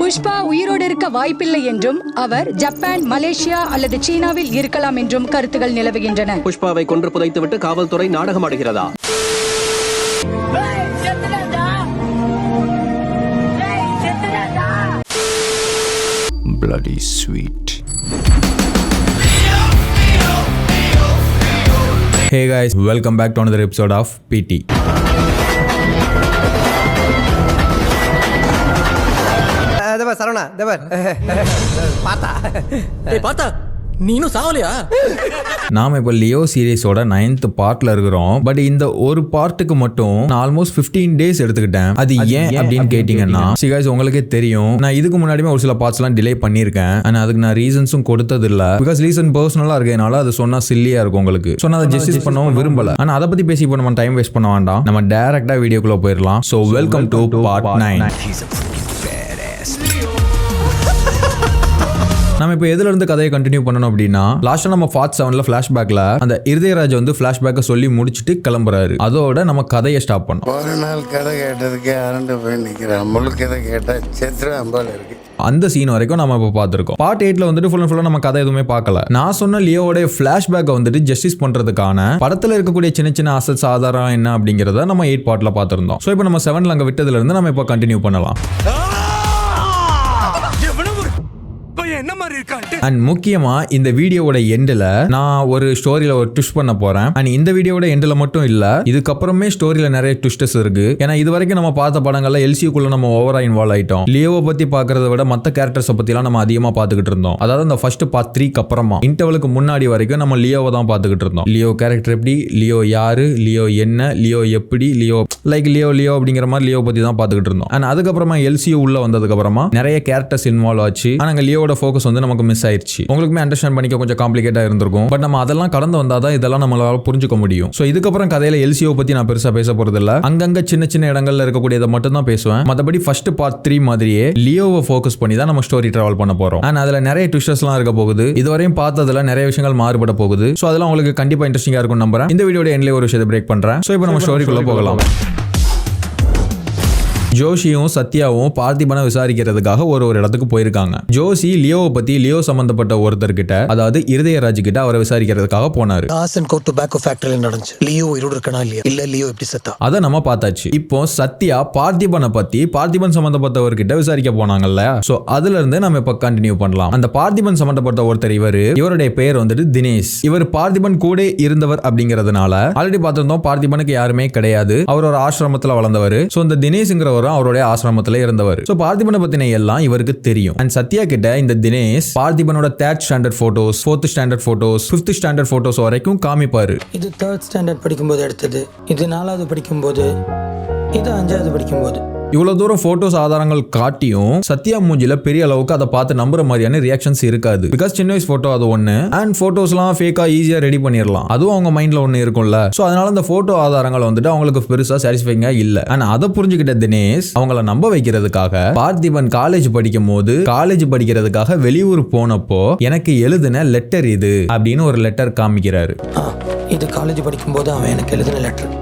புஷ்பா உயிரோடு இருக்க வாய்ப்பில்லை என்றும் அவர் ஜப்பான், மலேசியா அல்லது சீனாவில் இருக்கலாம் என்றும் கருத்துகள் நிலவுகின்றன. புஷ்பாவை கொன்று புதைத்துவிட்டு காவல்துறை நாடகமாடுகிறதா? Bloody sweet. Hey guys, welcome back to another episode of PT. Saravana தேவர் பார்த்தா நீனும் சாவலையா? நாம இப்போ லியோ சீரிஸோட 9th பார்ட்ல இருக்கிறோம். பட் இந்த ஒரு பார்ட்டுக்கு மட்டும் நான் ஆல்மோஸ்ட் 15 days எடுத்துக்கிட்டேன். அது ஏன் அப்படின்னு கேட்டீங்கன்னா, guys உங்களுக்கே தெரியும், நான் இதுக்கு முன்னாடியே ஒரு சில பார்ட்ஸ் எல்லாம் டிலே பண்ணியிருக்கேன். ஆனா அதுக்கு நான் ரீசன்ஸும் கொடுத்தது இல்ல. பிகாஸ் ரீசன் பர்சனலா இருக்கனால அது சொன்னா சில்லியா இருக்கும் உங்களுக்கு. ஸோ நான் அதை ஜஸ்டிஸ் பண்ணவும் விரும்பல. ஆனா அதை பத்தி பேசி இப்போ நம்ம டைம் வேஸ்ட் பண்ண வேண்டாம். நம்ம டைரக்டா வீடியோக்குள்ள போயிடலாம். So welcome to part 9. நம்ம இப்போ எதுல இருந்து கதையை கண்டினியூ பண்ணணும் அப்படின்னா, லாஸ்டா நம்ம பார்ட் 7ல ஃபிளாஷ்பேக்ல அந்த இருதயராஜ் வந்து ஃபிளாஷ்பேக்கை சொல்லி முடிச்சுட்டு கிளம்புறாரு. அதோட நம்ம கதையை ஸ்டாப் பண்ணோம். ஒரு நாள் கதை கேட்டதுக்கு அரண்டு போய் நிற்கிறேன். முழு கதை கேட்டா செத்துரு அம்பால இருக்கு. அந்த சீன் வரைக்கும் நம்ம இப்போ பார்த்துருக்கோம். பார்ட் 8ல வந்துட்டு ஃபுல் அண்ட் ஃபுல்லா நம்ம கதை எதுவுமே பார்க்கல. நான் சொன்ன லியோவோட ஃபிளாஷ்பேக்கை வந்துட்டு ஜஸ்டிஸ் பண்றதுக்கான படத்துல இருக்கக்கூடிய சின்ன சின்ன அசட்ஸ் ஆதாரம் என்ன அப்படிங்கறத நம்ம 8 பார்ட்ல பார்த்திருந்தோம். ஸோ இப்போ நம்ம 7ல அங்க விட்டதுல இருந்து நம்ம இப்போ கண்டினியூ பண்ணலாம். அண்ட் முக்கியமா இந்த வீடியோவோட எண்ட்ல நான் ஒரு ஸ்டோரியில ஒரு ட்விஸ்ட் பண்ண போறேன். அண்ட் இந்த வீடியோவோட எண்ட்ல மட்டும் இல்ல, இதுக்கப்புறமே ஸ்டோரியில நிறைய ட்விஸ்டஸ் இருக்கு. ஏன்னா இது வரைக்கும் நம்ம பார்த்த படங்கள்ல எல்சியூக்குள்ள நம்ம ஓவரா இன்வால்வ் ஆயிட்டோம். லியோவை பத்தி பாக்குறத விட மத்த கேரக்டர்ஸ் பத்தி எல்லாம் நம்ம அதிகமா பாத்துக்கிட்டு இருந்தோம். அதாவது இந்த ஃபர்ஸ்ட் பார்ட் 3க்கு அப்புறமா இன்டர்வலுக்கு முன்னாடி வரைக்கும் நம்ம லியோவை தான் பாத்துக்கிட்டு இருந்தோம். லியோ கேரக்டர் எப்படி, லியோ யாரு, லியோ என்ன, லியோ எப்படி, லியோ லியோ அப்படிங்கிற மாதிரி லியோ பத்தி தான் பாத்துக்கிட்டு இருந்தோம். அண்ட் அதுக்கப்புறமா எல்சியூ உள்ள வந்ததுக்கு அப்புறமா நிறைய கேரக்டர்ஸ் இன்வால்வ் ஆச்சு. ஆனா லியோட ஃபோக்கஸ் வந்து நமக்கு மிஸ் ஆயிடுச்சு. உங்களுக்குமே அண்டர்ஸ்டாண்ட் பண்ணிக்க கொஞ்சம் காம்ப்ளிகேட்டா இருந்திருக்கும். பட் நம்ம அதெல்லாம் கடந்து வந்தாதான் இதெல்லாம் நம்மளால புரிஞ்சுக்க முடியும். சோ இதுக்கப்புறம் கதையில எல்சிஓ பத்தி நான் பெருசா பேச போறது இல்ல. அங்கங்க சின்ன சின்ன இடங்கள்ல இருக்கக்கூடியதை மட்டும் தான் பேசுவேன். மத்தபடி ஃபர்ஸ்ட் பார்ட் 3 மாதிரியே லியோவை ஃபோக்கஸ் பண்ணி தான் நம்ம ஸ்டோரி டிராவல் பண்ண போறோம். அண்ட் அதுல நிறைய ட்விஸ்டர்ஸ் எல்லாம் இருக்க போகுது. இதுவரையும் பார்த்ததுல நிறைய விஷயங்கள் மாறுபட போகுது. சோ அதெல்லாம் உங்களுக்கு கண்டிப்பா இன்ட்ரெஸ்டிங்கா இருக்கும் நம்புறேன். இந்த வீடியோட எண்ட்ல ஒரு விஷயத்தை பிரேக் பண்றேன். சோ இப்போ நம்ம ஸ்டோரிக்குள்ள போகலாம். ஜோஷியும் சத்யாவும் பார்த்திபனை விசாரிக்கிறதுக்காக ஒரு இடத்துக்கு போயிருக்காங்க. ஜோஷி லியோவை பத்தி லியோ சம்பந்தப்பட்ட ஒருத்தர் கிட்ட, அதாவது இருதயராஜ் கிட்ட அவரை விசாரிக்கிறதுக்காக போனாரு. அதை நம்ம பார்த்தாச்சு. இப்போ சத்யா பார்த்திபனை பத்தி பார்த்திபன் சம்பந்தப்பட்டவர்கிட்ட விசாரிக்க போனாங்கல்ல. சோ அதுல இருந்து நம்ம இப்ப கண்டினியூ பண்ணலாம். அந்த பார்த்திபன் சம்பந்தப்பட்ட ஒருத்தர் இவருடைய பெயர் வந்துட்டு தினேஷ். இவர் பார்த்திபன் கூட இருந்தவர் அப்படிங்கறதுனால ஆல்ரெடி பார்த்திருந்தோம். பார்த்திபனுக்கு யாருமே கிடையாது. அவர் ஒரு ஆசிரமத்துல வளர்ந்தவர். சோ இந்த தினேஷ்ங்கிற அவருடைய ஆசிரமத்துல இருந்தவர். சோ பார்த்திபனை பத்தின எல்லாம் இவருக்கு தெரியும். அண்ட் சத்யா கிட்ட இந்த தினேஷ் பார்த்திபனோட 3rd standard photos, 4th standard photos, 5th standard photos வரைக்கும் காமிப்பாரு. இது 3rd ஸ்டாண்டர்ட் படிக்கும்போது எடுத்தது, இது 4வது படிக்கும்போது, இது 5வது படிக்கும்போது. இவ்வளவு தூரம் போட்டோஸ் ஆதாரங்கள் காட்டியும் சத்யா மூஞ்சில பெரிய அளவுக்கு அதை பார்த்து நம்புற மாதிரியான ரியாக்ஷன்ஸ் இருக்காது. பிகாஸ் சின்ன வயசு போட்டோ அது ஒண்ணு. அண்ட் போட்டோஸ்லாம் ஃபேக்கா ஈஸியா ரெடி பண்ணிடலாம். அதுவும் அவங்க மைண்ட்ல ஒண்ணு இருக்கும்ல. சோ அதனால இந்த போட்டோ ஆதாரங்கள் வந்துட்டு அவங்களுக்கு பெருசா சாட்டிஸ்ஃபைங்கா இல்ல. ஆனா அதை புரிஞ்சுக்கிட்ட தினேஷ் அவங்கள நம்ப வைக்கிறதுக்காக பார்த்திபன் காலேஜ் படிக்கிறதுக்காக வெளியூர் போனப்போ எனக்கு எழுதின லெட்டர் இது அப்படின்னு ஒரு லெட்டர் காமிக்கிறாரு. இது காலேஜ் படிக்கும்போது அவன் எனக்கு எழுதின லெட்டர்.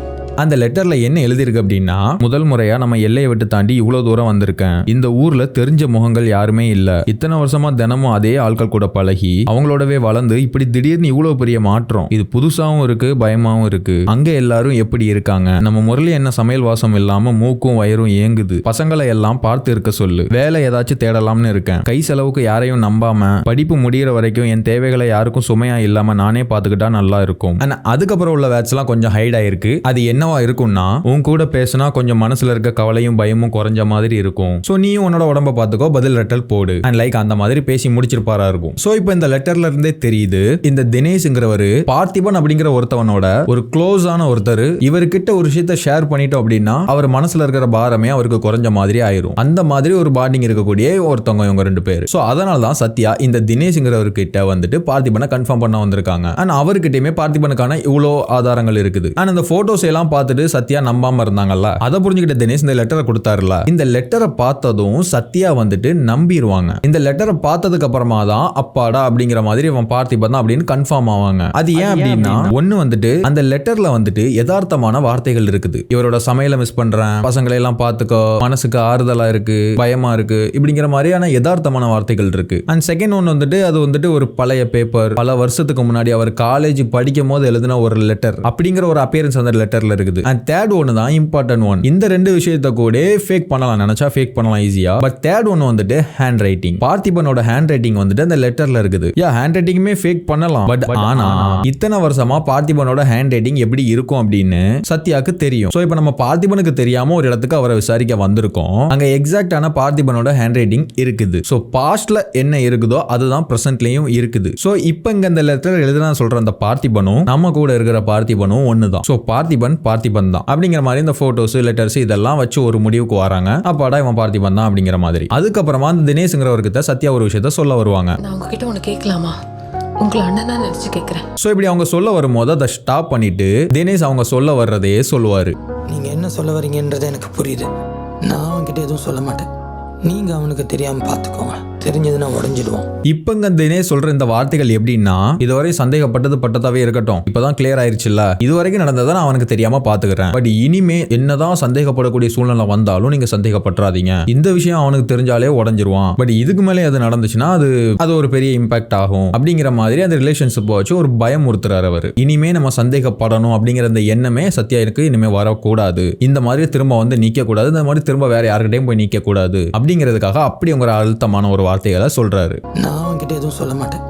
அந்த லெட்டர்ல என்ன எழுதிருக்கு அப்படின்னா, முதல் முறையா நம்ம எல்லையை விட்டு தாண்டி இவ்வளவு தூரம் வந்திருக்கேன். இந்த ஊர்ல தெரிஞ்ச முகங்கள் யாருமே இல்ல. இத்தனை வருஷமா தினமும் அதே ஆட்கள் கூட பழகி அவங்களோடவே வளர்ந்து இப்படி திடீர்னு இவ்வளவு பெரிய மாற்றம். இது புதுசாவும் இருக்கு, பயமாவும் இருக்கு. அங்க எல்லாரும் எப்படி இருக்காங்க? நம்ம முரளி என்ன சமையல் வாசம் இல்லாம மூக்கும் வயிறும் ஏங்குது. பசங்களை எல்லாம் பார்த்து இருக்க சொல்லு. வேலை ஏதாச்சும் தேடலாம்னு இருக்கேன். கை செலவுக்கு யாரையும் நம்பாம படிப்பு முடிகிற வரைக்கும் என் தேவைகளை யாருக்கும் சுமையா இல்லாம நானே பாத்துக்கிட்டா நல்லா இருக்கும். அதுக்கப்புறம் உள்ள வேட்ஸ் எல்லாம் கொஞ்சம் ஹைட் ஆயிருக்கு. அது என்ன இருக்கும்னா, உன் கூட பேசினா கொஞ்சம் மனசுல இருக்க கவலையும் பயமும் குறைஞ்ச மாதிரி இருக்கும். சோ நீயும் உன்னோட உடம்ப பாத்துக்கோ, பதில் லெட்டர் போடு. அண்ட் லைக் அந்த மாதிரி பேசி முடிச்சிருப்பாரா இருக்கும். சோ இப்போ இந்த லெட்டர்ல இருந்தே தெரியுது, இந்த தினேஷ்ங்கிறவரு பார்த்திபன் அப்படிங்கிற ஒருத்தவனோட ஒரு க்ளோஸான ஒருத்தர். இவர்கிட்ட ஒரு விஷயத்த ஷேர் பண்ணிட்டோம் அப்படின்னா அவர் மனசுல இருக்கிற பாரமே அவருக்கு குறைஞ்ச மாதிரி ஆயிரும். அந்த மாதிரி ஒரு பாண்டிங் இருக்கக்கூடிய ஒருத்தவங்க இவங்க 2 பேர். சோ அதனால தான் சத்யா இந்த தினேஷ்ங்கிறவர்கிட்ட வந்துட்டு பார்த்திபனை கன்ஃபார்ம் பண்ண வந்திருக்காங்க. அண்ட் அவர்கிட்டயுமே பார்த்திபனுக்கான இவ்வளோ ஆதாரங்கள் இருக்குது. அண்ட் அந்த போட்டோஸ் எல்லாம் பார்த்துட்டு சத்யா நம்பாம இருந்தாங்கல்ல, அதை புரிஞ்சுக்கிட்ட தினேஷ் இந்த லெட்டரை கொடுத்தாருல. இந்த லெட்டரை பார்த்ததும் சத்யா வந்துட்டு நம்பிடுவாங்க. இந்த லெட்டரை பார்த்ததுக்கு அப்புறமா தான் அப்பாடா அப்படிங்கிற மாதிரி இவன் பார்த்திபன் தான் அப்படின்னு கன்ஃபார்ம் ஆவாங்க. அது ஏன் அப்படின்னா, ஒண்ணு வந்துட்டு அந்த லெட்டர்ல வந்துட்டு யதார்த்தமான வார்த்தைகள் இருக்குது. இவரோட சமையலை மிஸ் பண்றேன், பசங்களை எல்லாம் பார்த்துக்கோ, மனசுக்கு ஆறுதலா இருக்கு, பயமா இருக்கு, இப்படிங்கிற மாதிரியான யதார்த்தமான வார்த்தைகள் இருக்கு. அண்ட் செகண்ட் ஒன் வந்துட்டு அது வந்துட்டு ஒரு பழைய பேப்பர், பல வருஷத்துக்கு முன்னாடி அவர் காலேஜ் படிக்கும் போது எழுதின ஒரு லெட்டர் அப்படிங்கிற ஒரு அப்பியரன்ஸ் அந்த லெட்டர்ல இருக்குது. அண்ட் தேர்ட் ஒன்னு தான் இம்பார்ட்டன்ட் ஒன். இந்த ரெண்டு விஷயத்தை கூட ஃபேக் பண்ணலாம், நினைச்சா ஃபேக் பண்ணலாம் ஈஸியா. பட் தேர்ட் ஒன்னு வந்துட்டு ஹேண்ட் ரைட்டிங். பார்த்திபனோட ஹேண்ட் ரைட்டிங் வந்துட்டு அந்த லெட்டர்ல இருக்குது. ஹேண்ட் ரைட்டிங்குமே ஃபேக் பண்ணலாம். பட் ஆனா இத்தனை வருஷமா பார்த்திபனோட ஹேண்ட் ரைட்டிங் எப்படி இருக்கும் அப்படின்னு சத்யாக்கு தெரியும். சோ இப்போ நம்ம பார்த்திபனுக்கு தெரியாம ஒரு இடத்துக்கு அவரை விசாரிக்க வந்திருக்கோம். அங்க எக்ஸாக்டான பார்த்திபனோட ஹேண்ட் ரைட்டிங் இருக்குது. சோ பாஸ்ட்ல என்ன இருக்குதோ அதுதான் பிரசன்ட்லயும் இருக்குது. சோ இப்போ இங்க இந்த லெட்டர் எழுதுனா சொல்ற அந்த பார்த்திபனும் நம்ம கூட இருக்கிற பார்த்திபனும் ஒண்ணுதான். சோ பார்த்திபன் தான் அப்படிங்கிற மாதிரி இந்த போட்டோஸ், லெட்டர்ஸ் இதெல்லாம் வச்சு ஒரு முடிவுக்கு வராங்க. அப்பாடா இவன் பார்த்திபன் தான் அப்படிங்கிற மாதிரி. அதுக்கப்புறமா அந்த தினேஷ்ங்கிறவர்கிட்ட சத்யா ஒரு விஷயத்த சொல்ல வருவாங்க. நான் உங்ககிட்ட ஒன்னு கேட்கலாமா? உங்களை அண்ணனா நினைச்சு கேட்கிறேன். சோ இப்படி அவங்க சொல்ல வரும்போது அதை ஸ்டாப் பண்ணிட்டு தினேஷ் அவங்க சொல்ல வர்றதையே சொல்லுவாரு. நீங்க என்ன சொல்ல வரீங்கன்றது எனக்கு புரியுது. நான் அவன்கிட்ட எதுவும் சொல்ல மாட்டேன். நீங்க அவனுக்கு தெரியாம பாத்துக்கோங்க. தெரிஞ்சதுன்னா உடஞ்சிடுவோம். இப்பங்க தினேஷ் சொல்ற இந்த வார்த்தைகள் எப்படின்னா, இதுவரை சந்தேகப்பட்டது பட்டதாவே இருக்கட்டும், இப்பதான் கிளியர் ஆயிருச்சுல்ல, இதுவரைக்கும் நடந்ததை நான் அவனுக்கு தெரியாம பாத்துக்கிறேன். பட் இனிமே என்னதான் சந்தேகப்படக்கூடிய சூழ்நிலை வந்தாலும் நீங்க சந்தேகப்பட்டுறாதீங்க. இந்த விஷயம் அவனுக்கு தெரிஞ்சாலே உடஞ்சிருவான். பட் இதுக்கு மேலே அது நடந்துச்சுன்னா அது ஒரு பெரிய இம்பாக்ட் ஆகும் அப்படிங்கிற மாதிரி அந்த ரிலேஷன்ஷிப் வச்சு ஒரு பயம் உறுத்துறாரு அவர். இனிமே நம்ம சந்தேகப்படணும் அப்படிங்கிற அந்த எண்ணமே சத்யாவுக்கு இனிமே வரக்கூடாது. இந்த மாதிரி திரும்ப வந்து நிக்க கூடாது, இந்த மாதிரி திரும்ப வேற யாருக்கிட்டையும் போய் நிக்க கூடாது அப்படிங்கிறதுக்காக அப்படி உங்க அழுத்தமான ஒரு வார்த்தைகளை சொல்றாரு. நான் அவன்கிட்ட எதுவும் சொல்ல மாட்டேன்.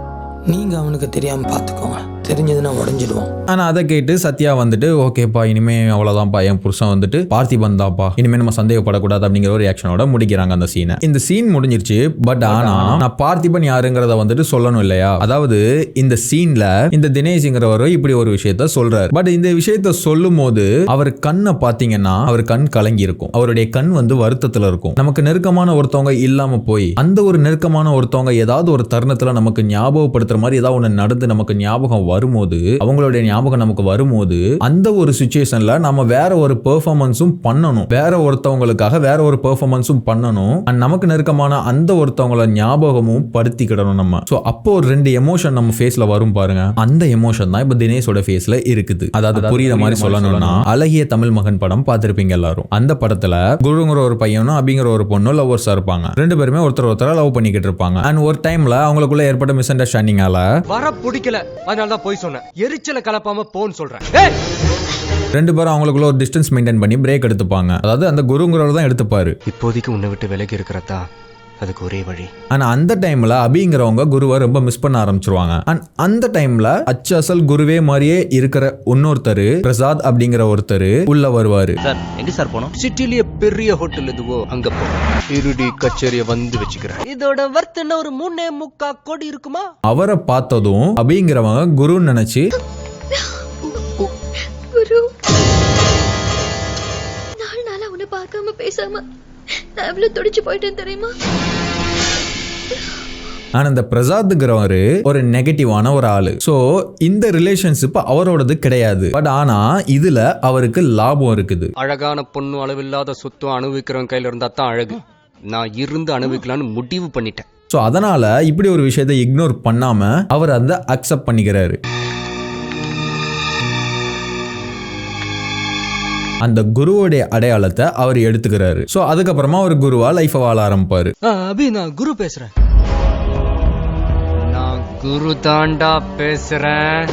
நீங்க அவனுக்கு தெரியாம பாத்துக்கோங்க. தெரிஞ்சதுன்னா உடஞ்சிடுவோம். ஆனா அதை கேட்டு சத்யா வந்துட்டு ஓகேப்பா, இனிமே அவ்வளவுதான்ப்பா, என் புருஷன் வந்துட்டு பார்த்திபன் தான்ப்பா, இனிமே நம்ம சந்தேகப்படக்கூடாது அப்படிங்கிற ஒரு ரியாக்ஷனோட முடிக்கிறாங்க அந்த சீனை. இந்த சீன் முடிஞ்சிருச்சு. பட் ஆனா நான் பார்த்திபன் யாருங்கிறத வந்துட்டு சொல்லணும் இல்லையா? அதாவது இந்த சீன்ல இந்த தினேஷ்ங்கிறவர் இப்படி ஒரு விஷயத்த சொல்றாரு. பட் இந்த விஷயத்த சொல்லும் போது அவர் கண்ணை பாத்தீங்கன்னா அவர் கண் கலங்கி இருக்கும். அவருடைய கண் வந்து வருத்தத்துல இருக்கும். நமக்கு நெருக்கமான ஒருத்தவங்க இல்லாம போய் அந்த ஒரு நெருக்கமான ஒருத்தவங்க ஏதாவது ஒரு தருணத்துல நமக்கு ஞாபகப்படுத்துற மாதிரி ஏதாவது ஒண்ணு நடந்து நமக்கு ஞாபகம் வரும்போது, அவங்களுடைய ஞாபகம் நமக்கு வரும்போது, அந்த ஒரு சிச்சுவேஷன்ல நம்ம வேற ஒரு பெர்ஃபார்மன்ஸும் பண்ணணும், வேற ஒருத்தவங்களுக்காக வேற ஒரு பெர்ஃபார்மன்ஸும் பண்ணணும். நமக்கு நெருக்கமான அந்த ஒருத்தவங்கள ஞாபகமும் படுத்திக்கிடணும் நம்ம. சோ அப்போ ஒரு ரெண்டு எமோஷன் நம்ம ஃபேஸ்ல வரும் பாருங்க. அந்த எமோஷன் தான் இப்ப தினேஷோட ஃபேஸ்ல இருக்குது. அதாவது புரியுற மாதிரி சொல்லணும்னா, அழகிய தமிழ் மகன் படம் பார்த்திருப்பீங்க எல்லாரும். அந்த படத்துல குருங்கிற ஒரு பையனும் அபிங்கிற ஒரு பொண்ணும் லவ்வர்ஸா இருப்பாங்க. ரெண்டு பேருமே ஒருத்தர லவ் பண்ணிக்கிட்டு இருப்பாங்க. அண்ட் ஒரு டைம்ல அவங்களுக்குள்ள ஏற்பட்ட மிஸ் அண்டர்ஸ்டாண்டிங்கால வர பிடிக்கல, அதனால தான் போய் சொன்னேன். எரிச்சல கலப்பாம போன்னு சொல்றேன். ரெண்டு பேரும் அவங்களுக்குள்ள ஒரு டிஸ்டன்ஸ் மெயின்டைன் பண்ணி பிரேக் எடுத்துப்பாங்க. அதாவது அந்த குருங்கிறவர் தான் எடுத்துப்பாரு. இப்போதைக்கு உன்னை விட்டு விலகி இருக்கிறதா அதுக்கு ஒரே வழி. ஆனா அந்த டைம்ல அபிங்கிறவங்க குருவை ரொம்ப மிஸ் பண்ண ஆரம்பிச்சிருவாங்க. அண்ட் அந்த டைம்ல அச்சல் குருவே மாதிரியே இருக்கிற இன்னொருத்தரு பிரசாத் அப்படிங்கிற ஒருத்தர் உள்ள வருவாரு. சார் எங்க சார் போனோம்? சிட்டிலேயே பெரிய ஹோட்டல் எதுவோ அங்க போ. இருடி கச்சேரிய வந்து வச்சுக்கிறேன். இதோட வர்த்தன ஒரு 3.25 கோடி இருக்குமா? அவரை பார்த்ததும் அபிங்கிறவங்க குருன்னு நினைச்சு, குரு, நாளா உன்னை பார்க்காம பேசாம நான் எவ்வளவு துடிச்சு போயிட்டேன் தெரியுமா? ஆனா இந்த பிரசாத்ங்கிறவரு ஒரு நெகட்டிவான ஒரு ஆளு. சோ இந்த ரிலேஷன்ஷிப் அவரோடது கிடையாது. பட் ஆனா இதுல அவருக்கு லாபம் இருக்குது. அழகான பொண்ணு அளவில்லாத சொத்தும் அனுபவிக்கிறவன் கையில இருந்தா தான் அழகு. நான் இருந்து அனுபவிக்கலான்னு முடிவு பண்ணிட்டேன். சோ அதனால இப்படி ஒரு விஷயத்தை இக்னோர் பண்ணாம அவர் அதை அக்செப்ட் பண்ணிக்கிறாரு. அந்த குருவோடைய அடையாளத்தை அவர் எடுத்துக்கிறாரு. சோ அதுக்கப்புறமா ஒரு குருவா லைஃப் வாழ ஆரம்பிப்பாரு. அபி, நான் குரு பேசுறேன். நான் குரு தாண்டா பேசுறேன்.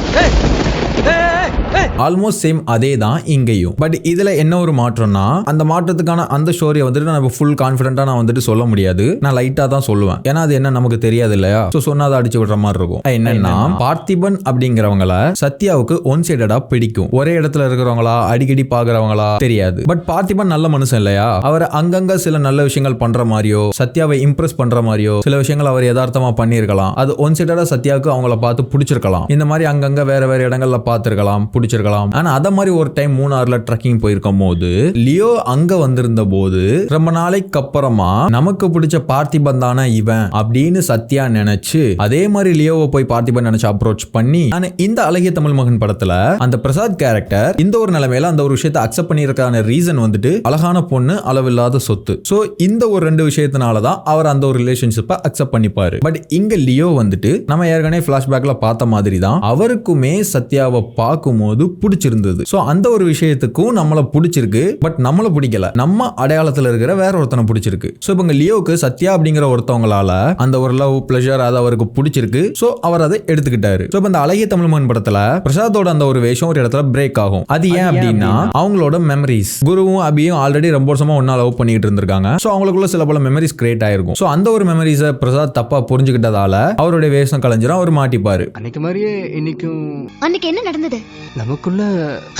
ஆல்மோஸ்ட் சேம் அதே தான் இங்கேயும். பட் இதுல என்ன ஒரு மாற்றம்னா, அந்த மாற்றத்துக்கான அந்த ஸ்டோரியை வந்துட்டு நான் ஃபுல் கான்ஃபிடென்ட்டா நான் வந்துட்டு சொல்ல முடியாது. நான் லைட்டா தான் சொல்லுவேன். ஏன்னா அது என்ன நமக்கு தெரியாது இல்லையா? சோ சொன்னா அதை அடிச்சு விடுற மாதிரி இருக்கும். என்னன்னா, பார்த்திபன் அப்படிங்கிறவங்கள சத்யாவுக்கு ஒன் சைடடா பிடிக்கும். ஒரே இடத்துல இருக்கிறவங்களா அடிக்கடி பாக்குறவங்களா தெரியாது. பட் பார்த்திபன் நல்ல மனுஷன் இல்லையா? அவர் அங்கங்க சில நல்ல விஷயங்கள் பண்ற மாதிரியோ, சத்யாவை இம்ப்ரெஸ் பண்ற மாதிரியோ சில விஷயங்கள் அவர் யதார்த்தமா பண்ணிருக்கலாம். அது ஒன் சைடடா சத்யாவுக்கு அவங்கள பார்த்து பிடிச்சிருக்கலாம். இந்த மாதிரி அங்கங்க வேற வேற இடங்கள்ல பார்த்திருக்கலாம், பிடிச்சிருக்கலாம். ஆனா அத மாதிரி ஒரு டைம் மூணாறுல ட்ரெக்கிங் போயிருக்கும் போது லியோ அங்க வந்திருந்த போது ரொம்ப நாளைக்கு அப்புறமா நமக்கு பிடிச்ச பார்த்திபன் தானே இவன் அப்படின்னு சத்யா நினைச்சு அதே மாதிரி லியோவை போய் பார்த்திபன் நினைச்சு அப்ரோச் பண்ணி இந்த அழகிய தமிழ் மகன் படத்துல அந்த பிரசாத் கேரக்டர் இந்த ஒரு நிலைமையில அந்த ஒரு விஷயத்தை அக்செப்ட் பண்ணிருக்கான ரீசன் வந்துட்டு அழகான பொண்ணு அளவில்லாத சொத்து. சோ இந்த ஒரு ரெண்டு விஷயத்தினாலதான் அவர் அந்த ஒரு ரிலேஷன்ஷிப்பை அக்செப்ட் பண்ணிப்பாரு. பட் இங்க லியோ வந்துட்டு நம்ம ஏற்கனவே பிளாஷ்பேக்ல பார்த்த மாதிரி தான் அவருக்குமே சத்யாவை பார்க்கும்போது பிடிச்சிருந்தது. சோ அந்த ஒரு விஷயத்துக்கும் நம்மள பிடிச்சிருக்கு, பட் நம்மள பிடிக்கல, நம்ம அடையாளத்துல இருக்கிற வேற ஒருத்தனை பிடிச்சிருக்கு. சோ இப்போ லியோவுக்கு சத்யா அப்படிங்கிற ஒருத்தவங்களால அந்த ஒரு லவ் பிளஷர் அது அவருக்கு பிடிச்சிருக்கு. சோ அவர் அதை எடுத்துக்கிட்டாரு. சோ இந்த அழகிய தமிழ் மகன் படத்துல பிரசாதோட அந்த ஒரு வேஷம் ஒரு இடத்துல பிரேக் ஆகும். அது ஏன் அப்படின்னா அவங்களோட மெமரிஸ், குருவும் அபியும் ஆல்ரெடி ரொம்ப வருஷமா ஒன்னா லவ் பண்ணிட்டு இருந்திருக்காங்க. சோ அவங்களுக்குள்ள சில பல மெமரிஸ் கிரியேட் ஆயிருக்கும். சோ அந்த ஒரு மெமரிஸை பிரசாத் தப்பா புரிஞ்சுக்கிட்டதால அவருடைய வேஷம் கலைஞ்சிரும், அவர் மாட்டிப்பாரு. அன்னைக்கு மாதிரியே இன்னைக்கும் அன்னைக்கு என்ன நடந்தது? நமக்குள்ள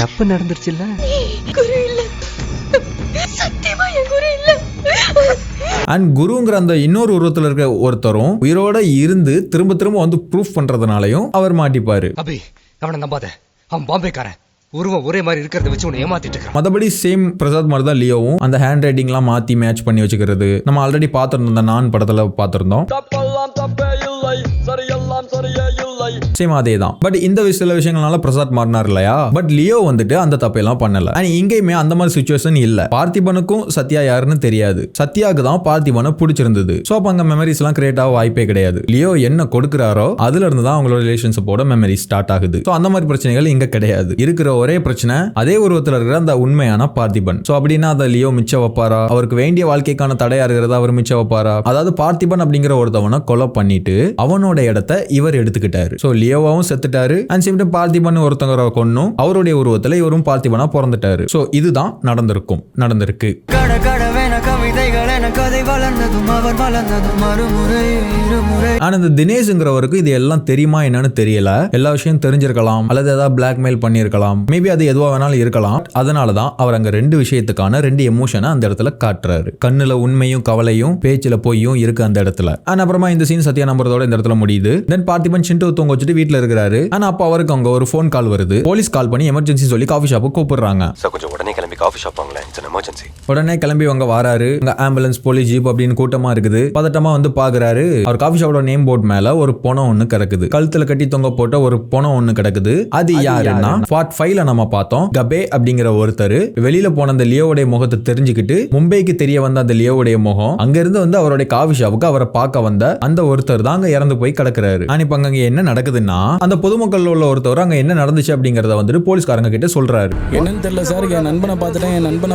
தப்பு நடந்துருச்சுல்ல. குரு இல்ல, சத்தியமா என் குரு இல்ல. அண்ட் குருங்கிற அந்த இன்னொரு உருவத்துல இருக்க ஒருத்தரும் உயிரோட இருந்து திரும்ப திரும்ப வந்து ப்ரூஃப் பண்றதுனாலையும் அவர் மாட்டிப்பாரு. அபி அவனை நம்பாத, அவன் பாம்பேக்காரன், உருவம் ஒரே மாதிரி இருக்கிறத வச்சு உன்னை ஏமாத்திட்டு இருக்கான். மற்றபடி சேம் பிரசாத் மாதிரி தான் லியோவும் அந்த ஹேண்ட் ரைட்டிங்லாம் மாற்றி மேட்ச் பண்ணி வச்சுக்கிறது நம்ம ஆல்ரெடி பார்த்துருந்தோம். அந்த நான் படத்தில் பார்த்துருந்தோம், சேம் அதே தான். பட் இந்த சில விஷயங்கள்னால பிரசாத் மாறினார் இல்லையா, பட் லியோ வந்துட்டு அந்த தப்பையெல்லாம் பண்ணல. அண்ட் இங்கேயுமே அந்த மாதிரி சிச்சுவேஷன் இல்ல. பார்த்திபனுக்கும் சத்யா யாருன்னு தெரியாது, சத்யாவுக்கு தான் பார்த்திபனை பிடிச்சிருந்தது. சோ அப்ப அங்க மெமரிஸ் எல்லாம் கிரியேட் ஆக வாய்ப்பே கிடையாது. லியோ என்ன கொடுக்குறாரோ அதுல இருந்து தான் அவங்களோட ரிலேஷன்ஷிப்போட மெமரி ஸ்டார்ட் ஆகுது. சோ அந்த மாதிரி பிரச்சனைகள் இங்க கிடையாது. இருக்கிற ஒரே பிரச்சனை அதே உருவத்தில் இருக்கிற அந்த உண்மையான பார்த்திபன். சோ அப்படின்னா அதை லியோ மிச்ச வைப்பாரா, அவருக்கு வேண்டிய வாழ்க்கைக்கான தடையா இருக்கிறத அவர் மிச்ச வைப்பாரா? அதாவது பார்த்திபன் அப்படிங்கிற ஒருத்தவனை கொலை பண்ணிட்டு அவனோட இடத்தை இவர் எடுத்துக்கிட்டாரு. சோ லியோவாவும் செத்துட்டாரு, அண்ட் சேம் டைம் பார்த்திபன் ஒருத்தவரை கொன்னும் அவருடைய உருவத்துல இவரும் பார்த்திபனா பிறந்துட்டாரு. சோ இதுதான் நடந்திருக்கு. ஆனா இந்த தினேஷ்ங்கிறவருக்கு இது எல்லாம் தெரியுமா என்னன்னு தெரியல. எல்லா விஷயம் தெரிஞ்சிருக்கலாம், அல்லது ஏதாவது பிளாக்மெயில் பண்ணிருக்கலாம், மேபி அது எதுவா வேணாலும் இருக்கலாம். அதனாலதான் அவர் அங்க ரெண்டு விஷயத்துக்கான ரெண்டு எமோஷனை அந்த இடத்துல காட்டுறாரு. கண்ணுல உண்மையும் கவலையும், பேச்சுல பொய்யும் இருக்கு அந்த இடத்துல. அப்புறமா இந்த சீன் சத்யா நம்புறதோட இந்த இடத்துல முடியுது. தென் பார்த்திபன் சிண்டு தூங்க வச்சுட்டு வீட்டுல இருக்கிறாரு. ஆனா அப்ப அவருக்கு அங்க ஒரு போன் கால் வருது. போலீஸ் கால் பண்ணி எமர்ஜென்சி சொல்லி காஃபி ஷாப்புக்கு கூப்பிடுறாங்க. கொஞ்சம் உடனே கிளம்பி காஃபி ஷாப் வாங்களேன், இட்ஸ் an emergency. உடனே கிளம்பி அவங்க வராரு. அங்க ஆம்புலன்ஸ், போலீஸ் ஜீப் அப்படின்னு கூட்டமா இருக்குது. பதட்டமா வந்து பாக்குறாரு. அவர் காஃபி ஷாப்போட நேம் போர்ட் மேல ஒரு பொணம் ஒண்ணு கிடக்குது. கழுத்துல கட்டி தொங்க போட்ட ஒரு பொணம் ஒண்ணு கிடக்குது. அது யாருன்னா பார்ட் 5ல நம்ம பார்த்தோம், கபே அப்படிங்கிற ஒருத்தர் வெளியில போன அந்த லியோவுடைய முகத்தை தெரிஞ்சுக்கிட்டு மும்பைக்கு தெரிய வந்த அந்த லியோவுடைய முகம் அங்க இருந்து வந்து அவருடைய காஃபி ஷாப்புக்கு அவரை பார்க்க வந்த அந்த ஒருத்தர் தான் அங்க இறந்து போய் கிடக்குறாரு. இப்ப அங்க என்ன நடக்குதுன்னா அந்த பொதுமக்கள் உள்ள ஒருத்தர் அங்க என்ன நடந்துச்சு அப்படிங்கறத வந்துட்டு போலீஸ்காரங்க கிட்ட சொல்றாரு. என்னன்னு தெரியல சார், என் நண்பனை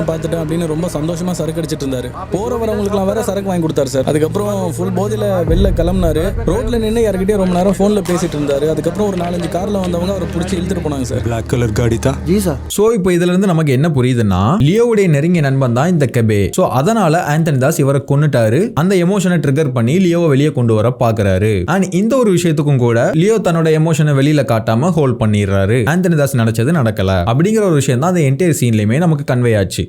பார்த்துட்டேன் அப்படின்னு ரொம்ப சந்தோஷமா சரக்கு அடிச்சிட்டு இருந்தாரு. போற வரவங்களுக்குலாம் வேற சரக்கு வாங்கி கொடுத்தாரு சார். அதுக்கப்புறம் ஃபுல் போதையில வெளில கிளம்பினாரு. ரோட்ல நின்று யார்கிட்டயே ரொம்ப நேரம் போன்ல பேசிட்டு இருந்தாரு. அதுக்கப்புறம் ஒரு 4-5 கார்ல வந்தவங்க அவரை பிடிச்சி இழுத்துட்டு போனாங்க சார். பிளாக் கலர் காடி தான். சோ இப்போ இதுல இருந்து நமக்கு என்ன புரியுதுன்னா லியோவுடைய நெருங்கிய நண்பன் தான் இந்த கபே. சோ அதனால ஆந்தனி தாஸ் இவரை கொன்னுட்டாரு. அந்த எமோஷனை ட்ரிகர் பண்ணி லியோவை வெளியே கொண்டு வர பாக்குறாரு. அண்ட் இந்த ஒரு விஷயத்துக்கும் கூட லியோ தன்னோட எமோஷனை வெளியில காட்டாம ஹோல்ட் பண்ணிடுறாரு. ஆந்தனி தாஸ் நினைச்சது நடக்கல அப்படிங்கிற ஒரு விஷயம் தான் அந்த என்டையர் சீன்லயுமே நமக்கு கன்வே ஆச்சு.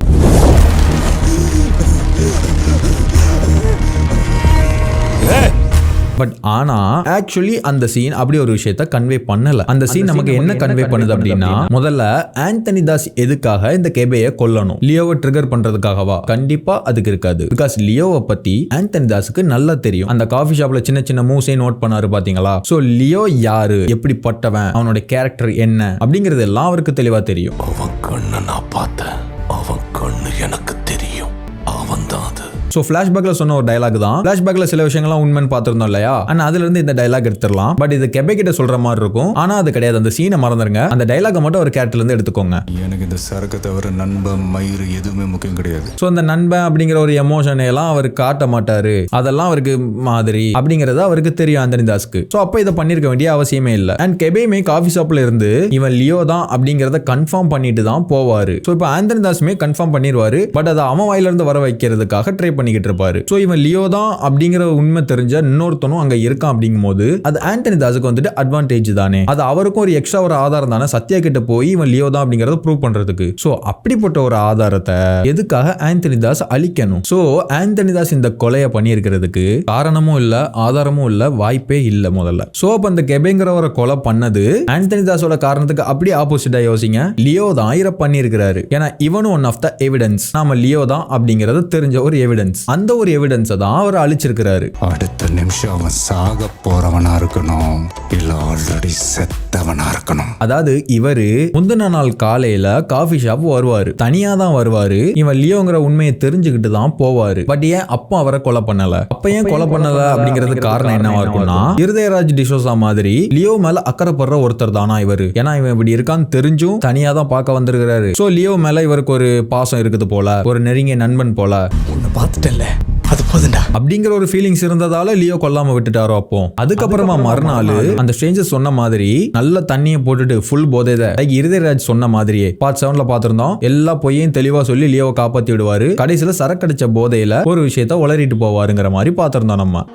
பட் ஆனா ஆக்சுவலி அந்த சீன் அப்படி ஒரு விஷயத்தை கன்வே பண்ணல. அந்த சீன் நமக்கு என்ன கன்வே பண்ணுது அப்படின்னா, முதல்ல ஆந்தனி தாஸ் எதுக்காக இந்த கெபேயை கொல்லணும், லியோவை ட்ரிகர் பண்றதுக்காகவா? கண்டிப்பா அதுக்கு இருக்காது. பிகாஸ் லியோவை பத்தி ஆந்தனி தாஸுக்கு நல்லா தெரியும். அந்த காஃபி ஷாப்ல சின்ன சின்ன மூவ்ஸே நோட் பண்ணாரு பாத்தீங்களா? சோ லியோ யாரு, எப்படிப்பட்டவன், அவனோட கேரக்டர் என்ன அப்படிங்கிறது எல்லாம் அவருக்கு தெளிவா தெரியும். அவன் கண்ணை நான் பார்த்தேன், அவன் கண்ணு எனக்கு தெரியும், அவன் தான் அது. சோ ஃபிளாஷ்பேக்ல சொன்ன ஒரு டயலாக் தான். ஃபிளாஷ்பேக்ல சில விஷயங்கள்லாம் உண்மைன்னு பார்த்திருந்தோம் இல்லையா? ஆனா அதுல இருந்து இந்த டயலாக் எடுத்துடலாம். பட் இது கெபே கிட்ட சொல்ற மாதிரி இருக்கும். ஆனா அது கிடையாது. அந்த சீனை மறந்துருங்க. அந்த டயலாக மட்டும் ஒரு கேரக்டர்ல இருந்து எடுத்துக்கோங்க. எனக்கு இந்த சரக்கு தவிர நண்பன் மயிறு எதுவுமே முக்கியம் கிடையாது. சோ அந்த நண்பன் அப்படிங்கிற ஒரு எமோஷனை எல்லாம் அவர் காட்ட மாட்டாரு. அதெல்லாம் அவருக்கு மாதிரி அப்படிங்கறது அவருக்கு தெரியும் ஆந்தனி தாஸ்க்கு. சோ அப்ப இதை பண்ணிருக்க வேண்டிய அவசியமே இல்ல. அண்ட் கெபேமே காஃபி ஷாப்ல இருந்து இவன் லியோ தான் அப்படிங்கறத கன்ஃபார்ம் பண்ணிட்டு தான் போவாரு. சோ இப்போ ஆந்தனி தாஸ்மே கன்ஃபார்ம் பண்ணிடுவாரு. பட் அதை அவன் வாயில இருந்து வர வைக்கிறதுக்காக ட்ரை பண்ணிக்கிட்டு இருப்பாரு. சோ இவன் லியோ தான் அப்படிங்கிற உண்மை தெரிஞ்ச இன்னொருத்தனும் அங்க இருக்கான் அப்படிங்கும்போது அது ஆண்டனி தாஸுக்கு வந்துட்டு அட்வான்டேஜ் தானே. அது அவருக்கும் ஒரு எக்ஸ்ட்ரா ஒரு ஆதாரம் தானே சத்யா கிட்ட போய் இவன் லியோ தான் அப்படிங்கறத ப்ரூவ் பண்றதுக்கு. சோ அப்படிப்பட்ட ஒரு ஆதாரத்தை எதுக்காக ஆண்டனி தாஸ் அழிக்கணும்? சோ ஆண்டனி தாஸ் இந்த கொலையை பண்ணியிருக்கிறதுக்கு காரணமும் இல்ல, ஆதாரமும் இல்ல, வாய்ப்பே இல்ல முதல்ல. சோ அப்ப அந்த கெபேங்கிறவரை கொலை பண்ணது ஆண்டனி தாஸோட காரணத்துக்கு அப்படியே ஆப்போசிட்டா யோசிங்க. லியோ தான் இதை பண்ணியிருக்கிறாரு. ஏன்னா இவனும் ஒன் ஆஃப் த எவிடன்ஸ். நாம லியோ தான் அப்படிங்கறது தெரிஞ்ச ஒரு எவிடன்ஸ். அந்த ஒரு எவிடன்ஸை தான் அவர் அழிச்சிருக்கிறாரு. அடுத்த நிமிஷம் அவன் சாக போறவனா இருக்கணும், இல்ல ஆல்ரெடி செத்தவனா இருக்கணும். அதாவது இவரு முந்தின நாள் காலையில காஃபி ஷாப் வருவாரு, தனியா தான் வருவாரு. இவன் லியோங்கிற உண்மையை தெரிஞ்சுக்கிட்டு தான் போவாரு. பட் ஏன் அப்ப அவரை கொலை பண்ணல? அப்ப ஏன் கொலை பண்ணல அப்படிங்கிறது காரணம் என்னவா இருக்கும்னா, இருதயராஜ் டிசோசா மாதிரி லியோ மேல அக்கறைப்படுற ஒருத்தர் தானா இவரு. ஏன்னா இவன் இப்படி இருக்கான்னு தெரிஞ்சும் தனியா தான் பார்க்க வந்திருக்கிறாரு. சோ லியோ மேல இவருக்கு ஒரு பாசம் இருக்குது போல, ஒரு நெருங்கிய நண்பன் போல. உன்னை பார்த்துட்டல, அது போதுண்டா அப்படிங்கிற ஒரு ஃபீலிங்ஸ் இருந்ததால லியோ கொல்லாம விட்டுட்டாரோ. அப்போ அதுக்கப்புறமா மறுநாள் அந்த ஸ்ட்ரேஞ்சர் சொன்ன மாதிரி நல்ல தண்ணியை போட்டுட்டு ஃபுல் போதைத இருதயராஜ் சொன்ன மாதிரியே பார்ட் 7ல பாத்திருந்தோம். எல்லா பொய்யையும் தெளிவா சொல்லி லியோவை காப்பாத்தி விடுவாரு. கடைசியில சரக்கடிச்ச போதையில ஒரு விஷயத்த உளறிட்டு போவாருங்கிற மாதிரி பாத்திருந்தோம் நம்ம.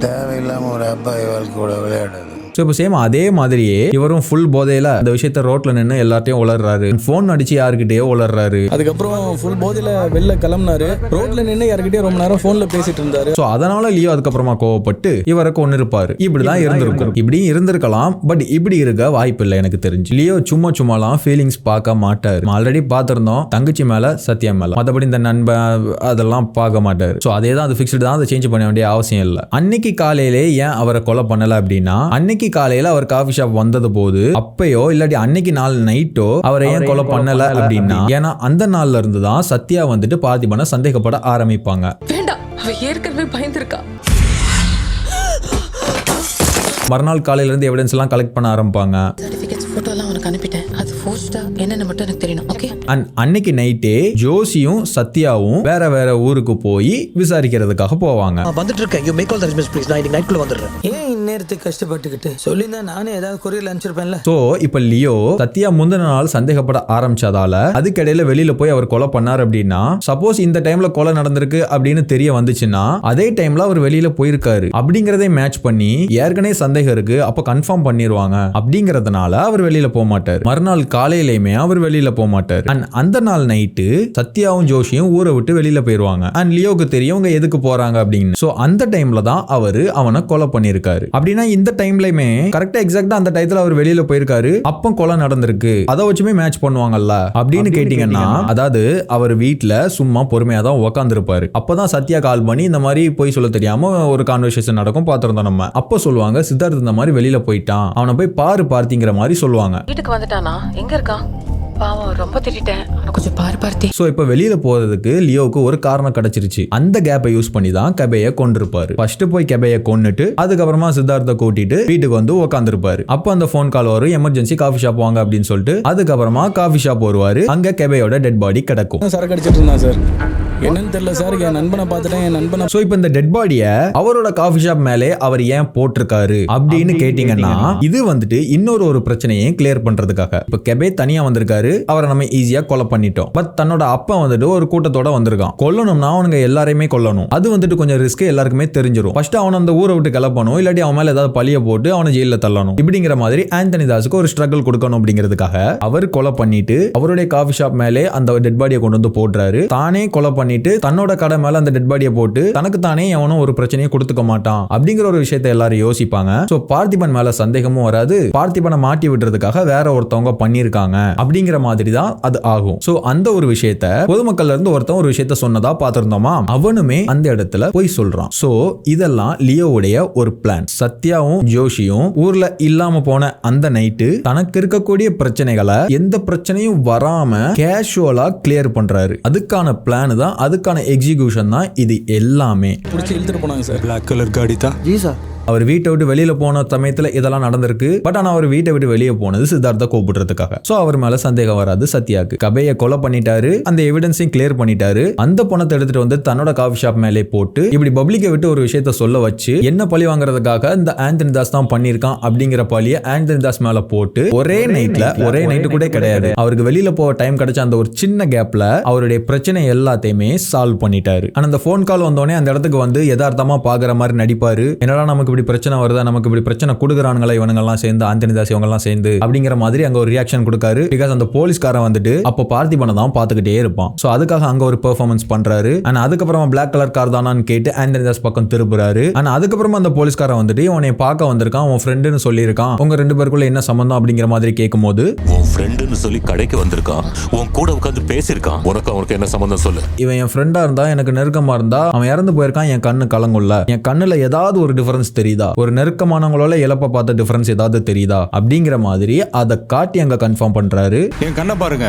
தேவையில்லாம ஒரு அப்பா இவளுக்கு கூட விளையாடுது. ஸோ இப்போ சேம் அதே மாதிரியே இவரும் ஃபுல் போதையில அந்த விஷயத்த ரோட்ல நின்று எல்லாத்தையும் உளர்றாரு. ஃபோன் அடிச்சு யாருக்கிட்டயோ உளர்றாரு. அதுக்கப்புறம் ஃபுல் போதையில வெளில கிளம்பினாரு. ரோட்ல நின்று யாருக்கிட்டே ரொம்ப நேரம் போன்ல பேசிட்டு இருந்தாரு. ஸோ அதனால லியோ அதுக்கப்புறமா கோவப்பட்டு இவரை கொண்டு இருப்பாரு. இப்படிதான் இருந்திருக்கும், இப்படி இருந்திருக்கலாம். பட் இப்படி இருக்க வாய்ப்பு இல்லை எனக்கு தெரிஞ்சு. லியோ சும்மாலாம் ஃபீலிங்ஸ் பார்க்க மாட்டாரு. ஆல்ரெடி பார்த்திருந்தோம் தங்கச்சி மேல, சத்யா மேல. மற்றபடி இந்த நண்பன் அதெல்லாம் பார்க்க மாட்டாரு. ஸோ அதே தான், அது ஃபிக்ஸ்டு தான், அதை சேஞ்ச் பண்ண வேண்டிய அவசியம் இல்லை. அன்னைக்கு காலையிலே ஏன் அவரை கொலை பண்ணல அப்படின்னா, அன்னைக்கு காலையில அவர் காஃபி ஷாப் வந்தது போது அப்பயோ இல்லாட்டி அன்னைக்கு நாள் நைட்டோ அவரை ஏன் கொலை பண்ணல அப்படின்னா, ஏன்னா அந்த நாள்ல இருந்து தான் சத்யா வந்துட்டு பார்த்திபனை சந்தேகப்பட ஆரம்பிப்பாங்க. வேண்டாம், அவ ஏற்கனவே பயந்துருக்கா. மறுநாள் காலையில இருந்து எவிடன்ஸ் எல்லாம் கலெக்ட் பண்ண ஆரம்பிப்பாங்க. சர்டிபிகேட்ஸ் போட்டோ எல்லாம் உனக்கு அனுப்பிட்டேன். அது ஃபோர்ஸ்டா என்னன்னு மட்டும் எனக்கு தெரியணும். ஓகே. அன்னைக்கு நைட்டே ஜோசியும் சத்யாவும் வேற ஊருக்கு போய் விசாரிக்கிறதுக்காக போவாங்க. வந்துட்டு இருக்கேன். You make all the arrangements please. நான் இன்னைக்கு நைட்ல வந்துடுறேன். ஏன் இந்நேரத்துக்கு கஷ்டப்பட்டுக்கிட்டு சொல்லியிருந்தா நானே ஏதாவது கொரியர்ல அனுப்பிச்சிருப்பேன்ல. சோ இப்ப லியோ சத்யா முந்தின நாள் சந்தேகப்பட ஆரம்பிச்சதால அதுக்கிடையில வெளியில போய் அவர் கொலை பண்ணார் அப்படின்னா, சப்போஸ் இந்த டைம்ல கொலை நடந்திருக்கு அப்படின்னு தெரிய வந்துச்சுன்னா அதே டைம்ல அவர் வெளியில போயிருக்காரு அப்படிங்கறதை மேட்ச் பண்ணி ஏற்கனவே சந்தேகம் இருக்கு, அப்ப கன்ஃபார்ம் பண்ணிடுவாங்க. அப்படிங்கறதுனால அவர் வெளியில போக மாட்டார். மறுநாள் காலையிலயுமே அவர் வெளியில போக மாட்டார். அண்ட் அந்த நாள் நைட்டு சத்யாவும் ஜோஷியும் ஊரை விட்டு வெளியில போயிருவாங்க. அண்ட் லியோக்கு தெரியும் அவங்க எதுக்கு போறாங்க அப்படின்னு. சோ அந்த டைம்ல தான் அவரு அவனை கொலை பண்ணிருக்காரு. அப்படின்னா இந்த டைம்லயுமே கரெக்டா எக்ஸாக்டா அந்த டைத்துல அவர் வெளியில போயிருக்காரு, அப்ப கொலை நடந்திருக்கு, அதை வச்சுமே மேட்ச் பண்ணுவாங்கல்ல அப்படின்னு கேட்டீங்கன்னா, அதாவது அவர் வீட்டுல சும்மா பொறுமையா தான் உட்காந்துருப்பாரு. அப்பதான் சத்யா கால் பண்ணி இந்த மாதிரி போய் சொல்ல தெரியாம ஒரு கான்வர்சேஷன் நடக்கும் பார்த்திருந்தோம் நம்ம. அப்ப சொல்லுவாங்க சித்தார்த் இந்த மாதிரி வெளியில போயிட்டான், அவனை போய் பார்த்திங்கிற மாதிரி சொல்லுவாங்க. வீட்டுக்கு வந்துட்டானா? எங்க இருக்கான்? பாவம், ரொம்ப திட்டேன். கொஞ்சம் பார்த்தி. சோ இப்ப வெளியில போறதுக்கு லியோவுக்கு ஒரு காரணம் கிடைச்சிருச்சு. அந்த கேப்பை யூஸ் பண்ணி தான் கெபையை கொண்டிருப்பாரு. ஃபர்ஸ்ட் போய் கெபையை கொன்னுட்டு அதுக்கப்புறமா சித்தார்த்தை கூட்டிட்டு வீட்டுக்கு வந்து உட்காந்துருப்பாரு. அப்ப அந்த போன் கால் வரும், எமர்ஜென்சி காஃபி ஷாப் வாங்க அப்படின்னு சொல்லிட்டு. அதுக்கப்புறமா காஃபி ஷாப் வருவாரு. அங்க கெபையோட டெட் பாடி கிடக்கும். சரக்கு அடிச்சிட்டு இருந்தான் சார். என்னன்னு தெரியல சார், என் நண்பனை பார்த்துட்டேன். என் நண்பனை சோ இப்ப இந்த டெட் பாடிய அவரோட காஃபி ஷாப் மேலே அவர் ஏன் போட்டிருக்காரு அப்படின்னு கேட்டீங்கன்னா, இது வந்துட்டு இன்னொரு பிரச்சனையை கிளியர் பண்றதுக்காக. இப்ப கெபே தனியா வந்திருக்காரு, அவரை நம்ம ஈஸியா கொலை பண்ணிட்டோம். பட் தன்னோட அப்பா வந்துட்டு ஒரு கூட்டத்தோட வந்திருக்கான். கொல்லணும்னா அவனுங்க எல்லாரையுமே கொல்லணும். அது வந்துட்டு கொஞ்சம் ரிஸ்க், எல்லாருக்குமே தெரிஞ்சிடும். ஃபர்ஸ்ட் அவன் அந்த ஊரை விட்டு கிளப்பணும், இல்லாட்டி அவன் மேல ஏதாவது பழிய போட்டு அவனை ஜெயில தள்ளணும். இப்படிங்கிற மாதிரி ஆண்டனி தாஸுக்கு ஒரு ஸ்ட்ரகிள் கொடுக்கணும் அப்படிங்கிறதுக்காக அவர் கொலை பண்ணிட்டு அவருடைய காஃபி ஷாப் மேலே அந்த டெட் பாடியை கொண்டு வந்து போடுறாரு. தானே கொலை பண்ணிட்டு தன்னோட கடை மேல அந்த டெட் பாடியை போட்டு தனக்கு தானே எவனும் ஒரு பிரச்சனையை கொடுத்துக்க மாட்டான் அப்படிங்கிற ஒரு விஷயத்தை எல்லாரும் யோசிப்பாங்க. சோ பார்த்திபன் மேல சந்தேகமும் வராது. பார்த்திபனை மாட்டி விடுறதுக்காக வேற ஒருத்தவங்க பண்ணிருக்காங்க அப்படிங்கிற மாதிரி தான் அது ஆகும். சோ அந்த ஒரு விஷயத்தை பொதுமக்கள்ல இருந்து ஒருத்தன் ஒரு விஷயத்த சொன்னதா பார்த்திருந்தோமா, அவனுமே அந்த இடத்துல போய் சொல்றான். சோ இதெல்லாம் லியோவுடைய ஒரு பிளான். சத்யாவும் ஜோஷியும் ஊர்ல இல்லாம போன அந்த நைட்டு தனக்கு இருக்கக்கூடிய பிரச்சனைகளை எந்த பிரச்சனையும் வராம கேஷுவலா கிளியர் பண்றாரு. அதுக்கான பிளான் தான், அதுக்கான எக்ஸிகியூஷன் தான் இது எல்லாமே. பிடிச்சி இழுத்துட்டு போனாங்க சார். பிளாக் கலர் காடி தான். ஜி சார், அவர் வீட்டை விட்டு வெளியில போன சமயத்துல இதெல்லாம் நடந்திருக்கு. பட் ஆனா அவர் வீட்டை விட்டு வெளியே போனது சித்தார்த்த கூப்பிடுறதுக்காக. சோ அவர் மேல சந்தேகம் வராது சத்யாக்கு. கபையை கொலை பண்ணிட்டாரு, அந்த எவிடன்ஸையும் கிளியர் பண்ணிட்டாரு. அந்த பணத்தை எடுத்துட்டு வந்து தன்னோட காஃபி ஷாப் மேலே போட்டு இப்படி பப்ளிக்கை விட்டு ஒரு விஷயத்த சொல்ல வச்சு என்ன பழி வாங்குறதுக்காக இந்த ஆந்தனி தாஸ் தான் பண்ணிருக்கான் அப்படிங்கிற பழிய ஆந்தனி தாஸ் மேல போட்டு ஒரே நைட்டு கூட கிடையாது, அவருக்கு வெளியில போக டைம் கிடைச்ச அந்த ஒரு சின்ன கேப்ல அவருடைய பிரச்சனை எல்லாத்தையுமே சால்வ் பண்ணிட்டாரு. ஆனா அந்த போன் கால் வந்தோடனே அந்த இடத்துக்கு வந்து யதார்த்தமா பாக்குற மாதிரி நடிப்பாரு. என்னடா நமக்கு இப்படி பிரச்சனை வருதா, நமக்கு இப்படி பிரச்சனை கொடுக்குறானுங்களா இவனுங்க எல்லாம் சேர்ந்து, ஆந்தனி தாஸ் இவங்க எல்லாம் சேர்ந்து அப்படிங்கிற மாதிரி அங்க ஒரு ரியாக்ஷன் கொடுக்காரு. பிகாஸ் அந்த போலீஸ்காரன் வந்துட்டு அப்போ பார்த்திபனை தான் பாத்துக்கிட்டே இருப்பான். சோ அதுக்காக அங்க ஒரு பெர்ஃபார்மன்ஸ் பண்றாரு. ஆனா அதுக்கப்புறமா பிளாக் கலர் கார் தானான்னு கேட்டு ஆந்தனி தாஸ் பக்கம் திருப்புறாரு. ஆனா அதுக்கப்புறமா அந்த போலீஸ்காரன் வந்துட்டு உன்னை பார்க்க வந்திருக்கான், உன் ஃப்ரெண்டுன்னு சொல்லியிருக்கான், உங்க 2 பேருக்குள்ள என்ன சம்பந்தம் அப்படிங்கிற மாதிரி கேட்கும் போது உன் ஃப்ரெண்டுன்னு சொல்லி கடைக்கு வந்திருக்கான், உன் கூட உட்காந்து பேசியிருக்கான், உனக்கு என்ன சம்பந்தம் சொல்லு. இவன் என் ஃப்ரெண்டா இருந்தா, எனக்கு நெருக்கமா இருந்தா, அவன் இறந்து போயிருக்கான், என் கண்ணு கலங்குள்ள, என் கண்ணுல ஏதாவது ஒரு டிஃபரன்ஸ் தெரியுதா, ஒரு நெருக்கமானவங்களோட இழப்ப பார்த்த டிஃபரன்ஸ் ஏதாவது தெரியுதா அப்படிங்கிற மாதிரி அதை காட்டி அங்க கன்ஃபார்ம் பண்றாரு. என் கண்ணை பாருங்க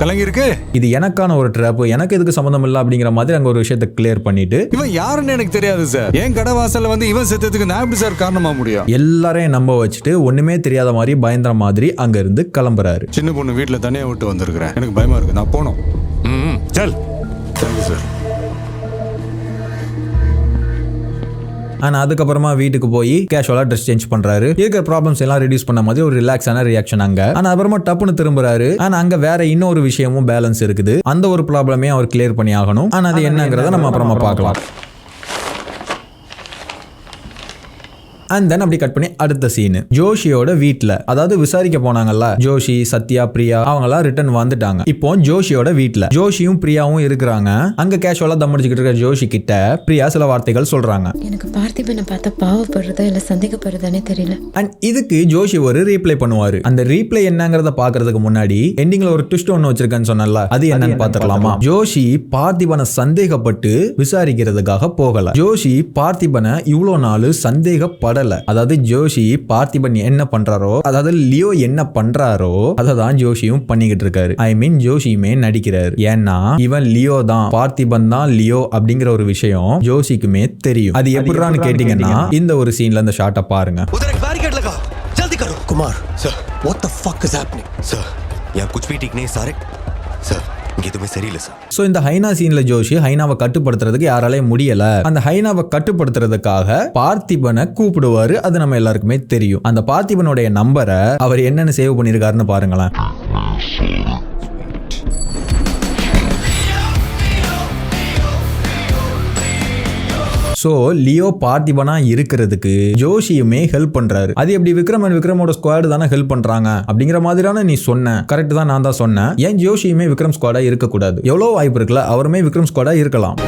கலங்கி இருக்கு, இது எனக்கான ஒரு ட்ராப், எனக்கு எதுக்கு சம்பந்தம் இல்ல அப்படிங்கிற மாதிரி அங்க ஒரு விஷயத்தை கிளியர் பண்ணிட்டு இவன் யாருன்னு எனக்கு தெரியாது சார், என் கடை வாசல்ல வந்து இவன் செத்ததுக்கு நான் எப்படி சார் காரணமா முடியும், எல்லாரையும் நம்ப வச்சுட்டு ஒண்ணுமே தெரியாத மாதிரி பயந்தர மாதிரி அங்க இருந்து கிளம்புறாரு. சின்ன பொண்ணு வீட்டுல தனியா விட்டு வந்திருக்கிறேன், எனக்கு பயமா இருக்கு, நான் போனோம். சல். Thank you sir. ஆனா அதுக்கப்புறமா வீட்டுக்கு போய் கேஷுவலா ட்ரெஸ் சேஞ்ச் பண்றாரு. இருக்கிற ப்ராப்ளம்ஸ் எல்லாம் ரெடியூஸ் பண்ண மாதிரி ஒரு ரிலாக்ஸான ரியாக்ஷன் அங்க. ஆனா அப்புறமா டப்புன்னு திரும்புறாரு. ஆனா அங்க வேற இன்னொரு விஷயமும் பேலன்ஸ் இருக்குது. அந்த ஒரு ப்ராப்ளமே அவர் கிளியர் பண்ணி ஆகணும். ஆனா அது என்னங்கறத நம்ம அப்புறமா பார்க்கலாம். அண்ட் தென் அப்படி கட் பண்ணி அடுத்த சீன் ஜோஷியோட வீட்ல, அதாவது விசாரிக்க போனாங்கல்ல ஜோஷி, சத்யா, பிரியா அவங்கலாம் ரிட்டர்ன் வந்துட்டாங்க. இப்போ ஜோஷியோட வீட்ல ஜோஷியும் பிரியாவும் இருக்கிறாங்க. அங்க கேஷுவலா தம் அடிச்சுக்கிட்டு இருக்க ஜோஷி கிட்ட பிரியா சில வார்த்தைகள் சொல்றாங்க. எனக்கு பார்த்திபனை பார்த்தா பாவப்படுறதா இல்ல சந்தேகப்படுறதானே தெரியல. அண்ட் இதுக்கு ஜோஷி ஒரு ரீப்ளை பண்ணுவாரு. அந்த ரீப்ளை என்னங்கறத பாக்குறதுக்கு முன்னாடி எண்டிங்ல ஒரு ட்விஸ்ட் ஒன்னு வச்சிருக்கேன்னு சொன்னல, அது என்னன்னு பாத்துக்கலாமா? ஜோஷி பார்த்திபனை சந்தேகப்பட்டு விசாரிக்கிறதுக்காக போகல. ஜோஷி பார்த்திபனை இவ்வளவு நாள் சந்தேகப்பட, அதாவது ஜோஷி பார்த்திபன் என்ன பண்றாரோ, அதாவது லியோ என்ன பண்றாரோ அதை தான் ஜோஷியும் பண்ணிக்கிட்டு இருக்காரு. ஐ மீன் ஜோஷியுமே நடிக்கிறாரு. ஏன்னா இவன் லியோ தான், பார்த்திபன் தான் லியோ அப்படிங்கிற ஒரு விஷயம் ஜோஷிக்குமே தெரியும். அது எப்படின்னு கேட்டீங்கன்னா இந்த ஒரு சீன்ல அந்த ஷாட்டை பாருங்க. Kumar sir what the fuck is happening sir यहाँ कुछ भी ठीक नहीं सारे सर, இங்க எதுவுமே சரியில்லை சார். சோ இந்த ஹைனா சீன்ல ஜோஷி ஹைனாவை கட்டுப்படுத்துறதுக்கு யாராலையும் முடியல. அந்த ஹைனாவை கட்டுப்படுத்துறதுக்காக பார்த்திபனை கூப்பிடுவாரு. அது நம்ம எல்லாருக்குமே தெரியும். அந்த பார்த்திபனுடைய நம்பரை அவர் என்னன்னு சேவ் பண்ணிருக்காருன்னு பாருங்களேன். சோ லியோ பார்த்திபனா இருக்கிறதுக்கு ஜோஷியுமே ஹெல்ப் பண்றாரு. அது எப்படி விக்ரமோட ஸ்குவாட் தானே ஹெல்ப் பண்றாங்க அப்படிங்கிற மாதிரியான நீ சொன்ன கரெக்ட் தான், நான் தான் சொன்னேன். ஏன் ஜோஷியுமே விக்ரம் ஸ்குவாடா இருக்க கூடாது? எவ்வளவு வாய்ப்பு இருக்குல்ல, அவருமே விக்ரம் ஸ்குவாடா இருக்கலாம்.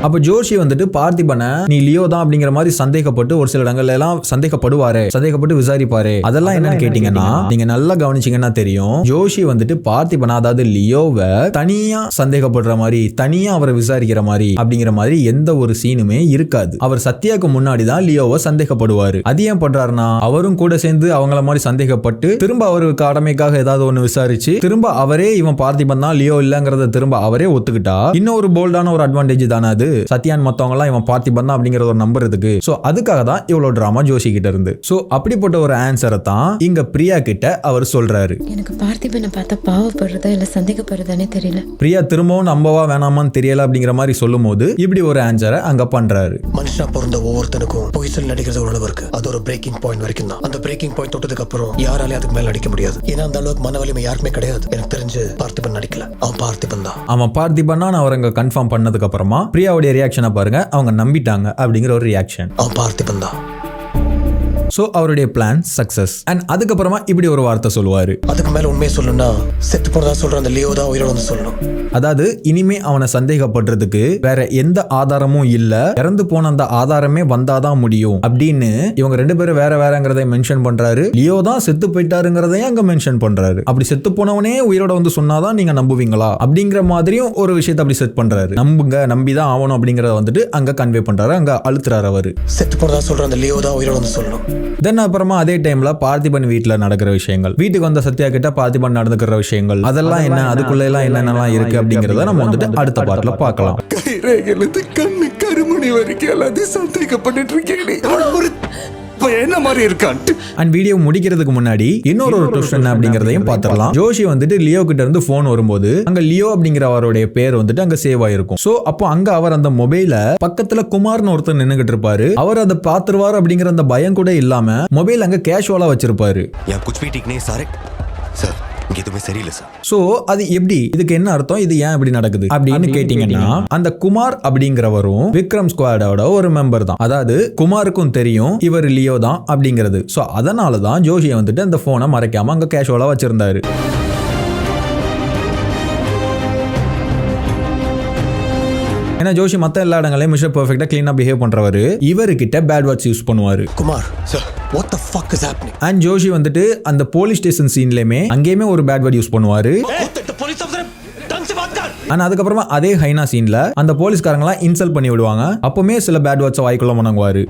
அப்ப ஜோஷி வந்துட்டு பார்த்திபனை நீ லியோ தான் அப்படிங்கிற மாதிரி சந்தேகப்பட்டு ஒரு சில இடங்கள்ல எல்லாம் சந்தேகப்பட்டு விசாரிப்பாரு. அதெல்லாம் என்னன்னு கேட்டீங்கன்னா நீங்க நல்லா கவனிச்சீங்கன்னா தெரியும். ஜோஷி வந்துட்டு பார்த்திபனா, அதாவது லியோவை தனியா சந்தேகப்படுற மாதிரி, தனியா அவரை விசாரிக்கிற மாதிரி அப்படிங்கிற மாதிரி எந்த ஒரு சீனுமே இருக்காது. அவர் சத்யாக்கு முன்னாடி தான் லியோவை சந்தேகப்படுவாரு. அது ஏன் பண்றாருன்னா அவரும் கூட சேர்ந்து அவங்கள மாதிரி சந்தேகப்பட்டு திரும்ப அவருக்கு கடமைக்காக ஏதாவது ஒண்ணு விசாரிச்சு திரும்ப அவரே இவன் பார்த்திபன் தான் லியோ இல்லங்கிறத திரும்ப அவரே ஒத்துக்கிட்டா இன்னொரு போல்டான ஒரு அட்வான்டேஜ் தானே அது. சத்யான் மத்தவங்க எல்லாம் இவன் பார்த்திபன் தான் அப்படிங்கிற ஒரு நம்புறதுக்கு. சோ அதுக்காக தான் இவ்வளவு டிராமா ஜோஷி கிட்ட இருந்து. சோ அப்படிப்பட்ட ஒரு ஆன்சரை தான் இங்க பிரியா கிட்ட அவர் சொல்றாரு. எனக்கு பார்த்திபனை பார்த்தா பாவப்படுறதா இல்ல சந்தேகப்படுறதானே தெரியல. பிரியா திரும்பவும் நம்பவா வேணாமான்னு தெரியல அப்படிங்கிற மாதிரி சொல்லும் போது இப்படி ஒரு ஆன்சரை அங்க பண்றாரு. மனுஷனா பிறந்த ஒவ்வொருத்தனுக்கும் பொய்சல் நடிக்கிறது ஒரு அளவு இருக்கு. அது ஒரு பிரேக்கிங் பாயிண்ட் வரைக்கும் தான். அந்த பிரேக்கிங் பாயிண்ட் தொட்டதுக்கு அப்புறம் யாராலையும் அதுக்கு மேல நடிக்க முடியாது. ஏன்னா அந்த அளவுக்கு மன வலிமை யாருக்குமே கிடையாது. எனக்கு தெரிஞ்சு பார்த்திபன் நடிக்கல, அவன் பார்த்திபன் தான். அவன் பார்த்திபன் தான் அவர் அங்க கன்ஃபார்ம் பண்ணதுக்கு அப்புறமா பிரியாவுடைய ரியாக்ஷனை பாருங்க. அவங்க நம்பிட்டாங்க அப்படிங்கிற ஒரு ரியாக்ஷன். அவன் பார்த்திபன் தான். சோ அவருடைய பிளான் சக்சஸ். அண்ட் அதுக்கப்புறமா இப்படி ஒரு வார்த்தை சொல்லுவாரு. அதுக்கு மேல உண்மையை சொல்லணும்னா செத்து போனதா சொல்ற அந்த லியோ தான் உயிரோட வந்து சொல்லணும். அதாவது இனிமே அவனை சந்தேகப்படுறதுக்கு வேற எந்த ஆதாரமும் இல்ல, இறந்து போன அந்த ஆதாரமே வந்தாதான் முடியும் அப்படின்னு இவங்க 2 பேரும் வேற வேறங்கிறதை மென்ஷன் பண்றாரு. லியோ தான் செத்து போயிட்டாருங்கிறதையும் அங்க மென்ஷன் பண்றாரு. அப்படி செத்து போனவனே உயிரோட வந்து சொன்னாதான் நீங்க நம்புவீங்களா அப்படிங்கிற மாதிரியும் ஒரு விஷயத்தை அப்படி செட் பண்றாரு. நம்புங்க, நம்பிதான் ஆகணும் அப்படிங்கறத வந்துட்டு அங்க கன்வே பண்றாரு, அங்க அழுத்துறாரு அவரு. செத்து போனதா சொல்ற அந்த லியோ தான் உயிரோட வந்து சொல்லணும். தென் அப்புறமா அதே டைம்ல பார்த்திபன் வீட்டுல நடக்கிற விஷயங்கள், வீட்டுக்கு வந்த சத்யா கிட்ட பார்த்திபன் நடந்துக்கிற விஷயங்கள், அதெல்லாம் என்ன, அதுக்குள்ள எல்லாம் என்னென்னலாம் இருக்கு அப்படிங்கறத நம்ம வந்துட்டு அடுத்த பார்ட்ல பார்க்கலாம். கண்ணு கருமணி வரைக்கும் எல்லாத்தையும் சந்தேகப்பட்டு இருக்கேன். என்ன மாதிரி இருக்கான். அண்ட் வீடியோ முடிக்கிறதுக்கு முன்னாடி இன்னொரு ட்விஸ்ட் என்ன அப்படிங்கறதையும் பார்த்துடலாம். ஜோஷி வந்துட்டு லியோ கிட்ட இருந்து போன் வரும்போது அங்க லியோ அப்படிங்கிற அவருடைய பேர் வந்துட்டு அங்க சேவ் ஆயிருக்கும். சோ அப்போ அங்க அவர் அந்த மொபைல பக்கத்துல குமார்னு ஒருத்தர் நின்னுகிட்டு இருப்பாரு. அவர் அதை பாத்துருவாரு அப்படிங்கிற அந்த பயம் கூட இல்லாம மொபைல் அங்க கேஷுவலா வச்சிருப்பாரு. சோ அது எப்படி, இதுக்கு என்ன அர்த்தம், இது ஏன் இப்படி நடக்குது அப்படின்னு கேட்டீங்கன்னா, அந்த குமார் அப்படிங்கிறவரும் விக்ரம் ஸ்குவாடோட ஒரு மெம்பர் தான். அதாவது குமாருக்கும் தெரியும் இவர் லியோ தான் அப்படிங்கிறது. சோ அதனாலதான் ஜோஷியை வந்துட்டு அந்த போனை மறைக்காம அங்க கேஷுவலா வச்சிருந்தாரு. ஏன்னா ஜோஷி மத்த எல்லா இடங்களையும் மிஸ்டர் பெர்ஃபெக்ட்டா க்ளீனா பிஹேவ் பண்றவரு, இவர்கிட்ட பேட் வேர்ட்ஸ் யூஸ் பண்ணுவாரு. Kumar sir, what the fuck is happening? And Joshi வந்துட்டு அந்த போலீஸ் ஸ்டேஷன் சீன்லயுமே அங்கேயுமே ஒரு பேட் வேர்ட் யூஸ் பண்ணுவாரு. ஆனா அதுக்கப்புறமா அதே ஹைனா சீன்ல அந்த போலீஸ்காரங்களாம் இன்சல்ட் பண்ணி விடுவாங்க. அப்பவுமே சில பேட் வேர்ட்ஸ் வாய்க்குள்ள முணங்குவாரு.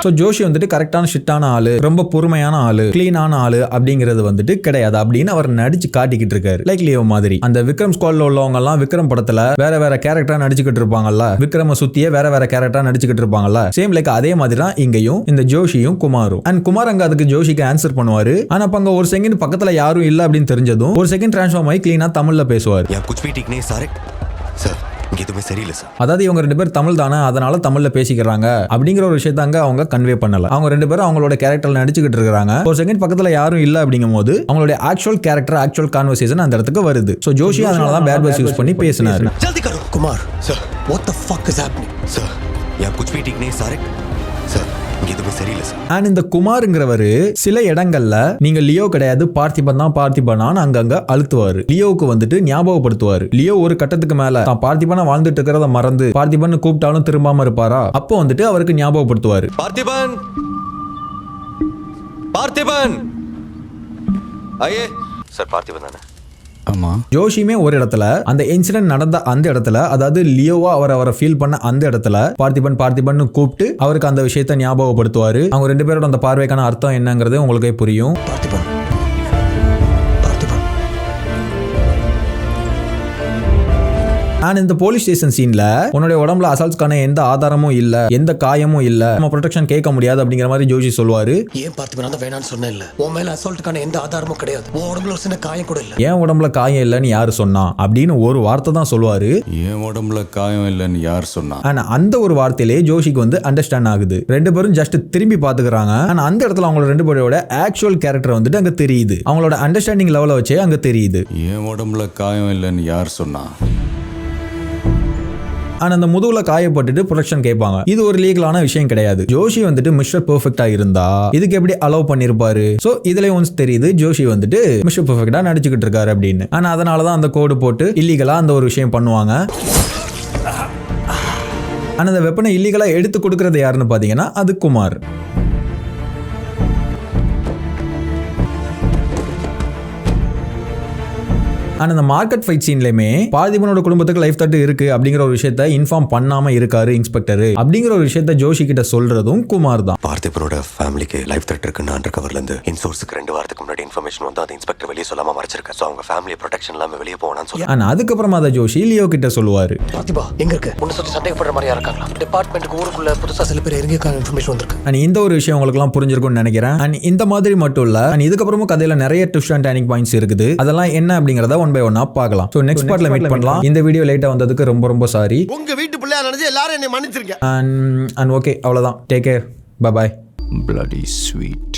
ஸோ ஜோஷி வந்துட்டு கரெக்டான ஷிட்டான ஆளு, ரொம்ப பொறுமையான ஆளு, கிளீனான ஆளு அப்படிங்கிறது வந்துட்டு கிடையாது அப்படின்னு அவர் நடிச்சு காட்டிக்கிட்டு இருக்காரு. லைக் லியோ மாதிரி. அந்த விக்ரம் ஸ்குவாட்ல உள்ளவங்க எல்லாம் விக்ரம் படத்துல வேற வேற கேரக்டரா நடிச்சுக்கிட்டு இருப்பாங்கல்ல, விக்ரம சுத்தியே வேற வேற கேரக்டரா நடிச்சுக்கிட்டு இருப்பாங்கல்ல, சேம் லைக் அதே மாதிரி தான் இங்கேயும் இந்த ஜோஷியும் குமாரும். அண்ட் குமார் அங்க அதுக்கு ஜோஷிக்கு ஆன்சர் பண்ணுவாரு. ஆனா அப்ப அங்க ஒரு செகண்ட் பக்கத்துல யாரும் இல்ல அப்படின்னு தெரிஞ்சதும் ஒரு செகண்ட் டிரான்ஸ்ஃபார்ம் ஆகி கிளீனா தமிழ்ல பேசுவார். அதாவது இவங்க ரெண்டு பேர் தமிழ் தானே, அதனால தமிழ்ல பேசிக்கிறாங்க அப்படிங்கிற ஒரு விஷயத்த அங்க அவங்க கன்வே பண்ணல. அவங்க ரெண்டு பேரும் அவங்களோட கேரக்டர் நடிச்சுக்கிட்டு இருக்காங்க. ஒரு செகண்ட் பக்கத்துல யாரும் இல்ல அப்படிங்கும் போது அவங்களுடைய ஆக்சுவல் கேரக்டர், ஆக்சுவல் கான்வர்சேஷன் அந்த இடத்துக்கு வருது. சோ ஜோஷி அதனால தான் பேட் வேர்ட்ஸ் யூஸ் பண்ணி பேசினாரு. Kumar sir, what the fuck is happening? Sir, yeah कुछ भी ठीक नहीं सारे சார், இங்க எதுவுமே சரியில்லை சார். அண்ட் இந்த குமாருங்கிறவரு சில இடங்கள்ல நீங்க லியோ கிடையாது பார்த்திபன் தான் பார்த்திபனான்னு அங்கங்க அழுத்துவாரு. லியோவுக்கு வந்துட்டு ஞாபகப்படுத்துவாரு. லியோ ஒரு கட்டத்துக்கு மேல தான் பார்த்திபனா வாழ்ந்துட்டு இருக்கிறத மறந்து பார்த்திபன் கூப்பிட்டாலும் திரும்பாம இருப்பாரா, அப்போ வந்துட்டு அவருக்கு ஞாபகப்படுத்துவாரு. பார்த்திபன், பார்த்திபன் ஐயே சார், பார்த்திபன் தானே? ஜோஷியுமே ஒரு இடத்துல அந்த இன்சிடென்ட் நடந்த அந்த இடத்துல, அதாவது லியோவா அவரை ஃபீல் பண்ண அந்த இடத்துல பார்த்திபன் கூப்பிட்டு அவருக்கு அந்த விஷயத்தை ஞாபகப்படுத்துவாரு. அவங்க ரெண்டு பேரோட அந்த பார்வைக்கான அர்த்தம் என்னங்கிறது உங்களுக்கே புரியும். அண்ட் இந்த போலீஸ் ஸ்டேஷன் சீன்ல உன்னுடைய உடம்புல அசால்ட்ஸ்க்கான எந்த ஆதாரமும் இல்ல, எந்த காயமும் இல்ல, நம்ம ப்ரொடெக்ஷன் கேட்க முடியாது அப்படிங்கிற மாதிரி ஜோஷி சொல்லுவாரு. ஏன் பார்த்திபன் அந்த வேணான்னு சொன்னேன் இல்ல, உன் மேல அசால்ட்டுக்கான எந்த ஆதாரமும் கிடையாது, உன் உடம்புல ஒரு சின்ன காயம் கூட இல்ல. ஏன் உடம்புல காயம் இல்லன்னு யாரு சொன்னா அப்படின்னு ஒரு வார்த்தை தான் சொல்லுவாரு. ஏன் உடம்புல காயம் இல்லன்னு யார் சொன்னா? ஆனா அந்த ஒரு வார்த்தையிலே ஜோஷிக்கு வந்து அண்டர்ஸ்டாண்ட் ஆகுது. ரெண்டு பேரும் ஜஸ்ட் திரும்பி பாத்துக்கிறாங்க. ஆனா அந்த இடத்துல அவங்களோட ரெண்டு பேரோட ஆக்சுவல் கேரக்டர் வந்துட்டு அங்க தெரியுது. அவங்களோட அண்டர்ஸ்டாண்டிங் லெவல வச்சே அங்க தெரியுது. ஏன் உடம்புல காயம் இல்லன்னு யார் சொன்னா? ஆனா அந்த முதுகுல காயப்பட்டுட்டு ப்ரொடெக்ஷன் கேட்பாங்க. இது ஒரு லீகலான விஷயம் கிடையாது. ஜோஷி வந்துட்டு மிஸ்டர் பெர்ஃபெக்ட்டா இருந்தா இதுக்கு எப்படி அலோவ் பண்ணிருப்பாரு? சோ இதுல ஒன்ஸ் தெரியுது ஜோஷி வந்துட்டு மிஸ்டர் பெர்ஃபெக்ட்டா நடிச்சுக்கிட்டு இருக்காரு அப்படின்னு. ஆனா அதனாலதான் அந்த கோடு போட்டு இல்லீகலா அந்த ஒரு விஷயம் பண்ணுவாங்க. ஆனா அந்த வெப்பனை இல்லீகலா எடுத்து கொடுக்கறது யாருன்னு பாத்தீங்கன்னா அது குமார். ஆனால் இந்த மார்க்கெட் ஃபைட் சீன்லையுமே பார்த்திபனோட குடும்பத்துக்கு லைஃப் தட்டு இருக்கு அப்படிங்கிற ஒரு விஷயத்த இன்ஃபார்ம் பண்ணாம இருக்காரு இன்ஸ்பெக்டர் அப்படிங்கிற ஒரு விஷயத்த ஜோஷி கிட்ட சொல்றதும் குமார் தான். பார்த்திபனோட ஃபேமிலிக்கு லைஃப் தட்டு இருக்குன்னு அண்டர் கவர்ல இருந்து இன்சோர்ஸ்க்கு 2 வாரத்துக்கு முன்னாடி இன்ஃபர்மேஷன் வந்து அதை இன்ஸ்பெக்டர் வெளியே சொல்லாம மறைச்சிருக்க. சோ அவங்க ஃபேமிலி ப்ரொடெக்ஷன் இல்லாம வெளியே போனான்னு சொல்லி. ஆனா அதுக்கப்புறமா அதை ஜோஷி லியோ கிட்ட சொல்லுவாரு. பார்த்திபா எங்க இருக்கு? உன்னை சுத்தி சந்தேகப்படுற மாதிரியா இருக்காங்களா? டிபார்ட்மெண்ட்டுக்கு ஊருக்குள்ள புதுசா சில பேர் இறங்கியிருக்காங்க இன்ஃபர்மேஷன் வந்திருக்கு. அண்ட் இந்த ஒரு விஷயம் உங்களுக்கு எல்லாம் புரிஞ்சிருக்கும்னு நினைக்கிறேன். அண்ட் இந்த மாதிரி மட்டும் இல்ல, அண்ட் இதுக்கப்புறமும் கதையில நிறைய ட்விஸ்ட் அண்ட் டர்னிங் பாயிண்ட்ஸ் இருக்குது. அதெல்லாம் என்ன அப்படிங்கறத ஒன் பை ஒன்னா பார்க்கலாம். சோ நெக்ஸ்ட் பார்ட்ல மீட் பண்ணலாம். இந்த வீடியோ லேட்டா வந்ததுக்கு ரொம்ப சாரி. உங்க வீட்டு பிள்ளையா நினைச்சு எல்லாரும் என்னை மன்னிச்சிருங்க. அண்ட் ஓகே, அவ்வளவுதான். Take care, bye bye. Bloody sweet.